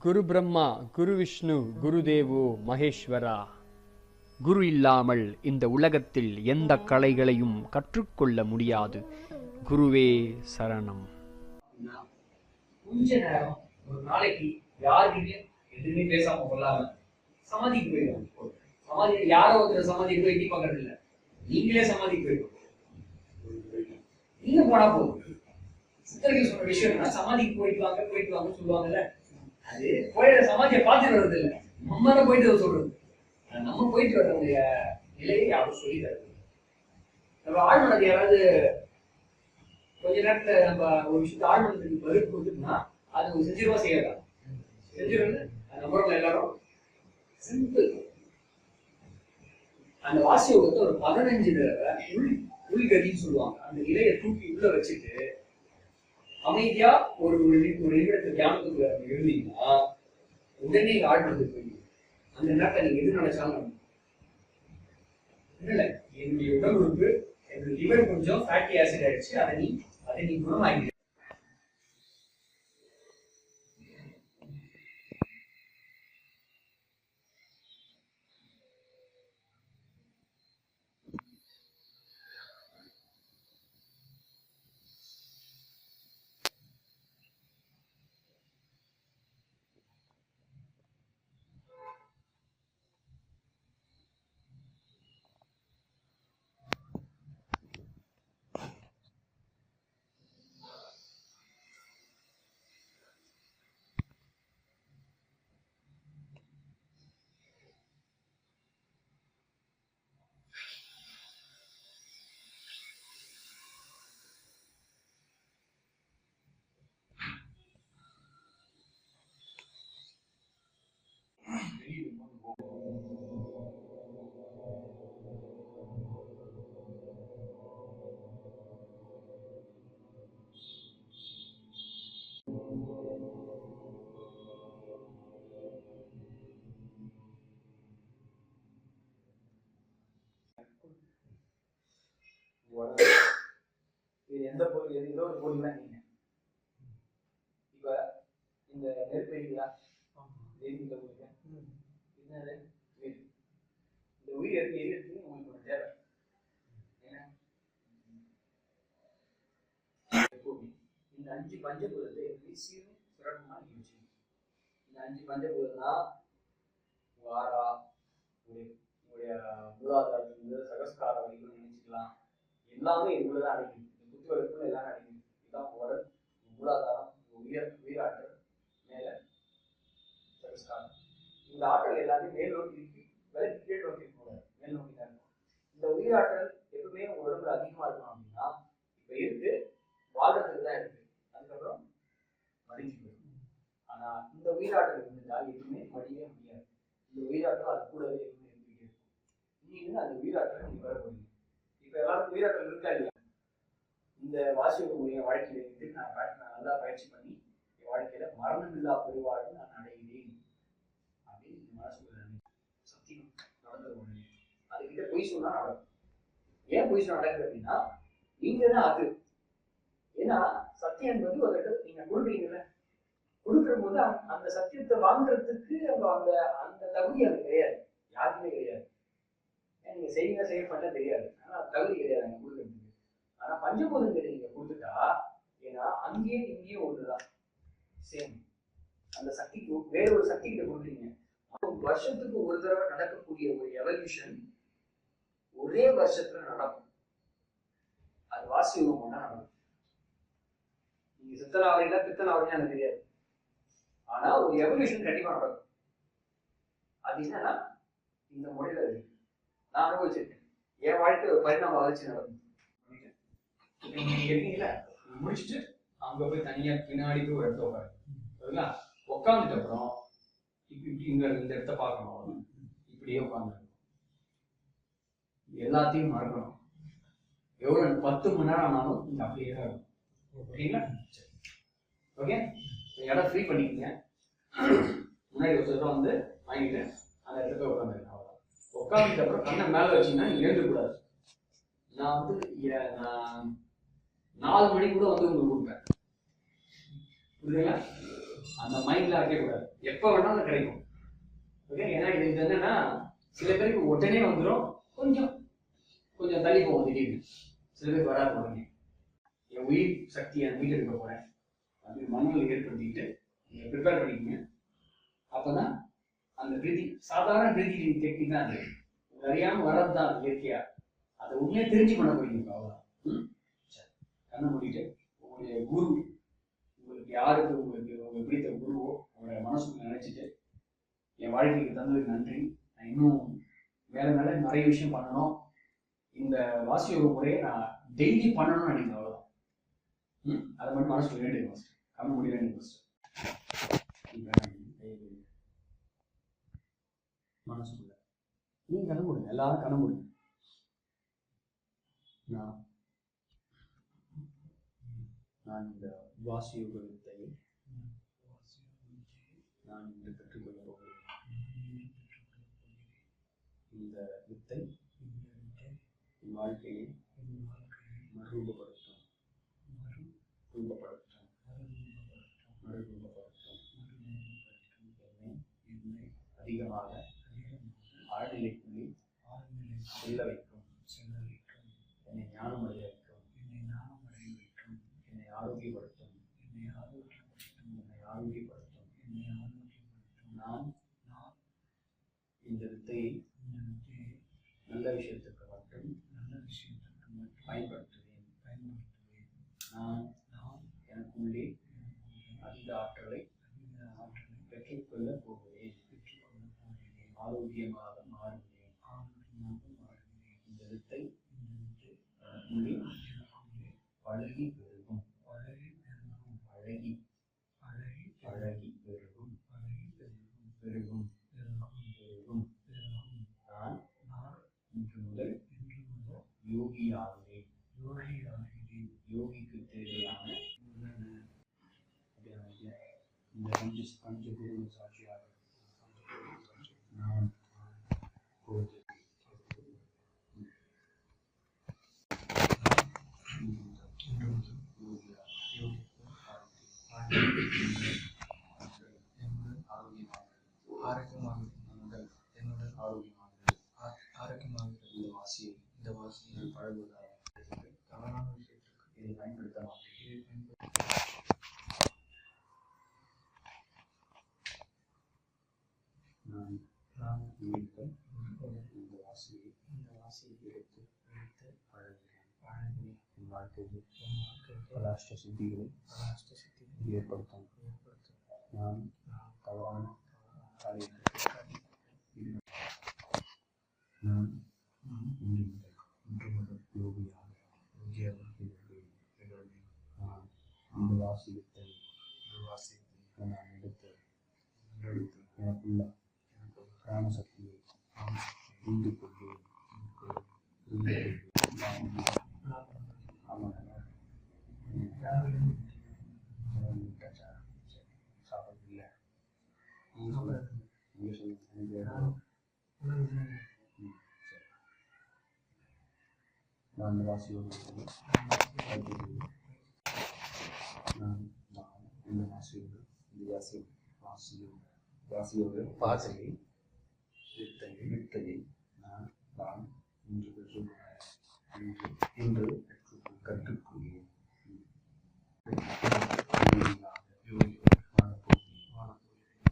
குரு பிரம்மா, குரு விஷ்ணு, குரு தேவோ மகேஸ்வரா. குரு இல்லாமல் இந்த உலகத்தில் எந்த கலைகளையும் கற்றுக்கொள்ள முடியாது. குருவே சரணம். கொஞ்ச நேரம் ஒரு நாளைக்கு யாருமே எதுவுமே பேசாம கொள்ளாம சமாதிக்கு போயிடுவாங்க. சமாதி யாரோ ஒருத்தர் சமாதிக்கு போய் எட்டி பார்க்கறது இல்லை, நீங்களே சமாதிக்கு போயிடுவோம். நீங்க போனா போதும். சித்தர்கள் சொன்ன விஷயம் என்ன, சமாதிக்கு போயிட்டு வாங்கன்னு சொல்லுவாங்கல்ல, அது போயிட சமாதியை பார்த்துட்டு வர்றது இல்லை, நம்ம தான் போயிட்டு சொல்றது. நம்ம போயிட்டு வர்றதுடைய நிலையை யாரும் சொல்லி தருது. நம்ம ஆழ்மனது யாராவது கொஞ்ச நேரத்துல நம்ம ஒரு விஷயத்த ஆழ்மனத்துக்கு பதில் கொடுத்துட்டோம்னா அது செஞ்சிருவா செய்யலாம். செஞ்சிருந்து நம்புறவங்க எல்லாரும் சிம்பிள். அந்த வாசியோகத்தை ஒரு 15 தடவை உள்கதின்னு சொல்லுவாங்க. அந்த நிலையை தூக்கி உள்ள வச்சுட்டு அமைதியா ஒரு நிமிடத்தை தியானத்துக்கு எழுதிங்கன்னா உடனே ஆழ்மனத்துக்கு போயிடும். அந்த நேரத்தை நீங்க எது நினைச்சாலும் இல்ல, என்னுடைய உடல் உறுப்பு என்னுடைய லிவர் கொஞ்சம் ஃபேட்டி ஆசிட் ஆயிடுச்சு, அதை நீ குணமாக்கி. எந்த பொருள் ஏதோ ஒரு பொருள் தான். நீங்க இப்ப இந்த நெருப்பு இருக்குதா, என்னது உயிர். இந்த உயிர் எரியறதுக்கு உங்களுக்கு ஒரு தேவை என்ன? இந்த 5 பஞ்சபூதத்தை எப்படி சீரும் சிறப்புமா நீங்க வச்சுக்கணும். இந்த 5 பஞ்சபூதம் தான் உங்க ஆறா, உங்களுடைய மூலாதாரத்திலிருந்து சகஸ்கார வரைக்கும் நினைச்சுக்கலாம். எல்லாமே இதுக்குள்ளதான் அடைக்கும். இந்த புத்திவரத்துக்குள்ள எல்லாரும் அடைக்கும். இதுதான் உடல், மூலாதாரம், உயிராற்றல், மேல சகஸ்காரம். இந்த ஆற்றல் எல்லாமே மேல் நோக்கி இருக்கு, விலைக்கு கீழ் நோக்கி இருக்கக்கூடாது, மேல் நோக்கி தான் இருக்கும். இந்த உயிராற்றல் எப்பவுமே உங்க உடம்புல அதிகமா இருக்கணும் அப்படின்னா இப்ப இருக்கு வாழ்றதுக்கு தான் இருக்கு, அதுக்கப்புறம் மடிஞ்சு போயிடும். ஆனா இந்த உயிராற்றல் இருந்துட்டா எதுவுமே மடியவே முடியாது. இந்த உயிராற்றல் அது கூடவே எதுவுமே இருந்துகிட்டே இருக்கும். நீங்க அந்த உயிராற்றலை நீங்க வர போறீங்க. இப்ப எல்லாரும் உயிராற்றல் இருக்கா இல்லையா? இந்த வாசியோகமுடைய வாழ்க்கையில இருந்து நான் நல்லா பயிற்சி பண்ணி என் வாழ்க்கையில மரணமில்லா பெருவாழ்வு நான் அடைகிறேன் அப்படின்னு இந்த மனசுக்குள்ள சத்தியம் நடந்தது ஒண்ணு. அதுகிட்ட பொய் சொன்னா நடக்கும். ஏன் பொய் சொன்னா நடக்குது அப்படின்னா நீங்க தான் அது. ஏன்னா சத்தியம் என்பது ஒரு நீங்க கொடுக்குறீங்கல்ல, கொடுக்குற போது அந்த சத்தியத்தை வாங்குறதுக்கு அந்த அந்த தகுதி அது கிடையாது, யாருக்குமே கிடையாது. நீங்க செய்ய பண்ண தெரியாது, ஆனா தகுதி கிடையாது நீங்க கொடுக்கறதுக்கு. ஆனா பஞ்சபூதங்களை நீங்க கொடுத்துட்டா, ஏன்னா அங்கேயும் இங்கேயும் ஒண்ணுதான் சேம். அந்த சக்திக்கு வேற ஒரு சக்தி கிட்ட கொடுக்குறீங்க. வருஷத்துக்கு ஒரு தடவை நடக்கக்கூடிய ஒரு எவல்யூஷன் ஒரே வருஷத்துல நடக்கும். அது வாசியோகம் ஒன்றா நடக்கும். நீங்க சித்தனாவலையா பித்தனாவலையா எனக்கு தெரியாது, ஆனா ஒரு எவல்யூஷன் கண்டிப்பா நடக்கும். அது என்னன்னா இந்த முறையில இருக்கு. நான் அனுபவிச்சிருக்கேன். என் வாழ்க்கை ஒரு பரிணாம வளர்ச்சி நடக்கும். முடிச்சுட்டு அங்க போய் தனியா பின்னாடி போய் ஒரு இடத்துல உட்காரு. உட்காந்துட்டு அப்புறம் இப்படி இங்க இந்த இடத்த பார்க்கணும், இப்படியே உட்காந்து எல்லாத்தையும் மறக்கணும். எவ்வளவு 10 மணி நேரம் ஆனாலும் நீங்க அப்படியே தான் இருக்கும். ஓகேங்களா? ஓகே, இடம் ஃப்ரீ பண்ணிக்கங்க. முன்னாடி ஒரு சொல்ல வந்து வாங்கிட்டு அந்த இடத்துல உட்காந்துருக்கேன். அவ்வளோதான். உட்காந்துட்டு அப்புறம் கண்ணை மேலே வச்சிங்கன்னா எழுதக்கூடாது. நான் வந்து 4 மணி கூட வந்து உங்களுக்கு கொடுப்பேன். புரியுதுங்களா? அந்த மைண்ட்ல வைக்கக்கூடாது. எப்போ வேணாலும் கிடைக்கும். ஓகே, ஏன்னா இது என்னன்னா சில பேருக்கு உடனே வந்துடும், கொஞ்சம் கொஞ்சம் தள்ளி போகும் திடீர்னு. சில பேருக்கு வராது உடனே. என் உயிர் சக்தியை மீட்டெடுக்க போறேன் அப்படி மனதில் ஏற்படுத்திக்கிட்டு நீங்கள் ப்ரிப்பேர் பண்ணிக்கங்க. அப்போதான் அந்த பிரீதிங், சாதாரண பிரீதிங் டெக்னிக் தான் அது. அறியாமல் வர்றது தான் இயற்கையா. அதை உண்மையாக தெரிஞ்சு பண்ண போறீங்க. அவ்வளோதான். சரி, கண்ணை மூடிட்டு உங்களுடைய குரு, உங்களுக்கு யாருக்கு உங்களுக்கு பிடித்த குருவோ அவங்களோட மனசுக்குள்ள நினைச்சிட்டு, என் வாழ்க்கைக்கு தந்ததுக்கு நன்றி, நான் இன்னும் மேலே மேலே நிறைய விஷயம் பண்ணணும், இந்த வாசியோக முறையை நான் டெய்லி பண்ணணும்னு நினைக்கிறேன். அவ்வளோதான். அதை மட்டும் மனசுக்குள்ள வேண்டிய ஃபஸ்ட் கண்ண மூடி வேண்டிய ஃபஸ்ட் மனசுக்குள்ள நீங்க கண்ண முடியும், எல்லாரும் கண்ண முடியும். நான் இந்த வாசியோக வித்தையை நான் இன்று பெற்றுக்கொள்ள போகிறேன். இந்த வித்தை என் வாழ்க்கையை மறுரூபப்படுத்தும், என்னை அதிகமாக ஆழ்நிலைக்குள்ளே செல்ல வைக்கும், என்னை ஞானமடைய வைக்கும், என்னை ஆரோக்கியப்படுத்தும். நான் இந்த வித்தையை நல்ல விஷயத்துக்கு மட்டும் பயன்படுத்துவேன். நான் எனக்குள்ளே அந்த ஆற்றலை பெற்றுக்கொள்ள போகிறேன். ஆரோக்கியமாக மாறுகிறேன். இந்த வித்தை எனக்குள்ளே பழகி பெருகும். நான் இன்று முதல் யோகி ஆகிறேன். யோகிக்கு தேவையான இந்த பஞ்சபூத சாட்சியாக நான் இந்த வாசியை பழகுவதாக தவறான விஷயத்திற்கு இதை பயன்படுத்த மாட்டேன். நான் இந்த வாசியை எடுத்து பழகுகிறேன். என் வாழ்க்கையில் பல அஷ்ட சித்திகளை ஏற்படுத்தும். நான் தவறான காரியத்திற்கு நான் இன்று முதல் யோகியாக நான் இந்த வாசியத்தை நான் எடுத்து எனக்குள்ள பிராணசக்தியை உண்டு கொள்வேன். சாப்பிடல நான் வாசியோடு வாசியோடு பாசையை வித்தையை நான் இன்று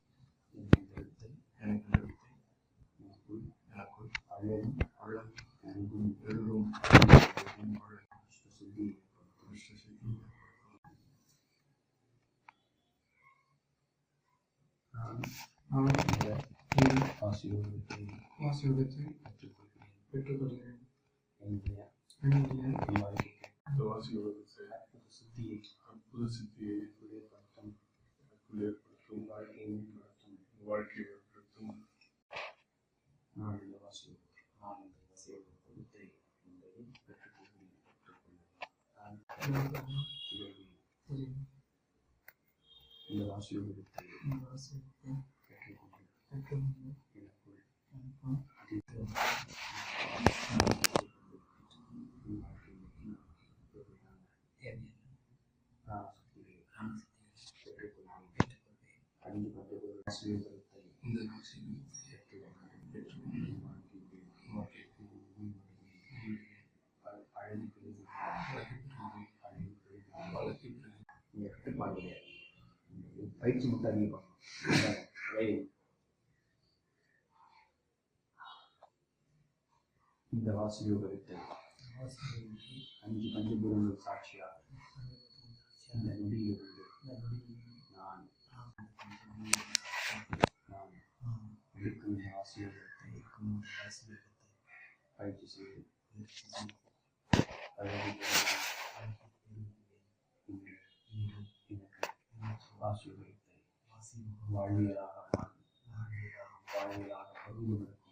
கற்றுக்கொள்கிறேன். வாசியோகத்தை பெற்றுக்கொள்கிறேன். அற்புத சித்தியை ஏற்படுத்தும், வாழ்க்கையை ஏற்படுத்தும். நான் இந்த வாசியோகத்தை பெற்றுக்கொள்கிறேன். இந்த வாசியோகத்தை 5 பஞ்சபூத ஆசீர்வாதத்தை இந்த பயிற்சி மட்டும் அதிகம் இந்த வாசயோகத்தை 5 பஞ்சபூதங்கள் சாட்சியாக இந்த நொடியிலிருந்து நான் இருக்கும் இந்த வாசயோகத்தை பயிற்சி செய்து வாசயோகத்தை வாழ்வியலாக பருவதற்கும்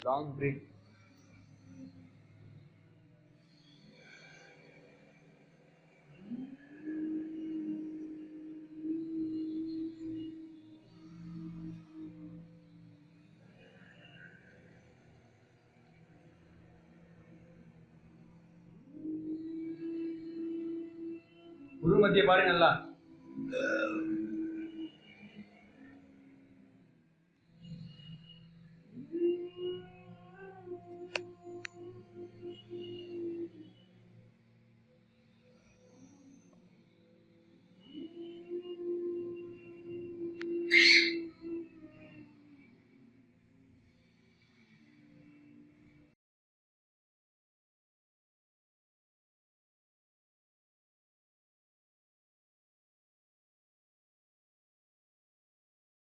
long breath. गुरु मध्य पारे नल्ला